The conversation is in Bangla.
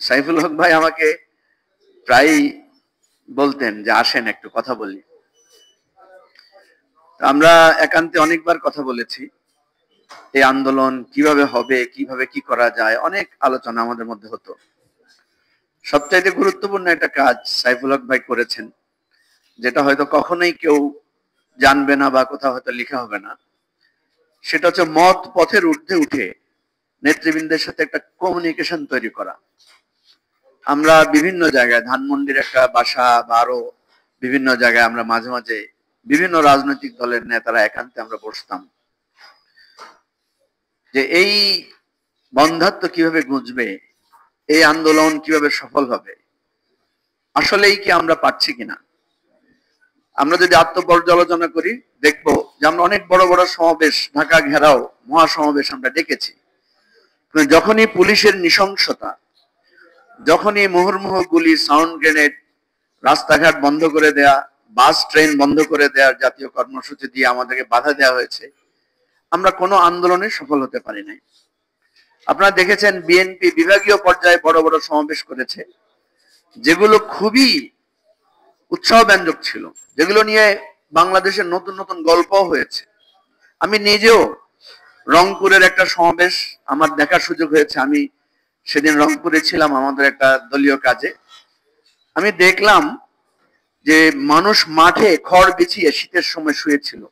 সাইফুল হক ভাই আমাকে প্রায় বলতেন যে আসেন একটু কথা বলি। আমরা একান্তে অনেকবার কথা বলেছি এই আন্দোলন কিভাবে হবে, কিভাবে কি করা যায়, অনেক আলোচনা আমাদের মধ্যে হতো। সবচাইতে গুরুত্বপূর্ণ একটা কাজ সাইফুল হক ভাই করেছেন, যেটা হয়তো কখনোই কেউ জানবে না বা কোথাও হয়তো লেখা হবে না। সেটা হচ্ছে মত পথের ঊর্ধ্বে উঠে নেতৃবৃন্দের সাথে একটা কমিউনিকেশন তৈরি করা। আমরা বিভিন্ন জায়গায়, ধানমন্ডির একটা বাসা বা আরো বিভিন্ন জায়গায় আমরা মাঝে মাঝে বিভিন্ন রাজনৈতিক দলের নেতারা একান্তে আমরা বসতাম, যে এই বন্ধ্যাত্ব কিভাবে গুঁজবে, এই আন্দোলন কিভাবে সফল হবে, আসলেই কি আমরা পারছি কিনা। আমরা যদি আত্মপর্যালোচনা করি, দেখবো যে আমরা অনেক বড় বড় সমাবেশ, ঢাকা ঘেরাও মহাসমাবেশ আমরা ডেকেছি, যখনই পুলিশের নৃশংসতা, যখনই মুহুর্মুহু গুলি, সাউন্ড গ্রেনেড, রাস্তাঘাট বন্ধ করে দেয়া, বাস ট্রেন বন্ধ করে দেওয়ার জাতীয় কর্মসূচি দিয়ে আমাদেরকে বাধা দেওয়া হয়েছে, আমরা কোনো আন্দোলনে সফল হতে পারি নাই। আপনারা দেখেছেন বিএনপি বিভাগীয় পর্যায়ে বড় বড় সমাবেশ করেছে, যেগুলো খুবই উৎসাহব্যঞ্জক ছিল, যেগুলো নিয়ে বাংলাদেশের নতুন নতুন গল্প হয়েছে। আমি নিজেও রংপুরের একটা সমাবেশ আমার দেখার সুযোগ হয়েছে। আমি সেদিন রংপুরে ছিলাম আমাদের একটা দলীয় কাজে। আমি দেখলাম যে মানুষ মাঠে খড় বিছিয়ে শীতের সময় শুয়েছিল।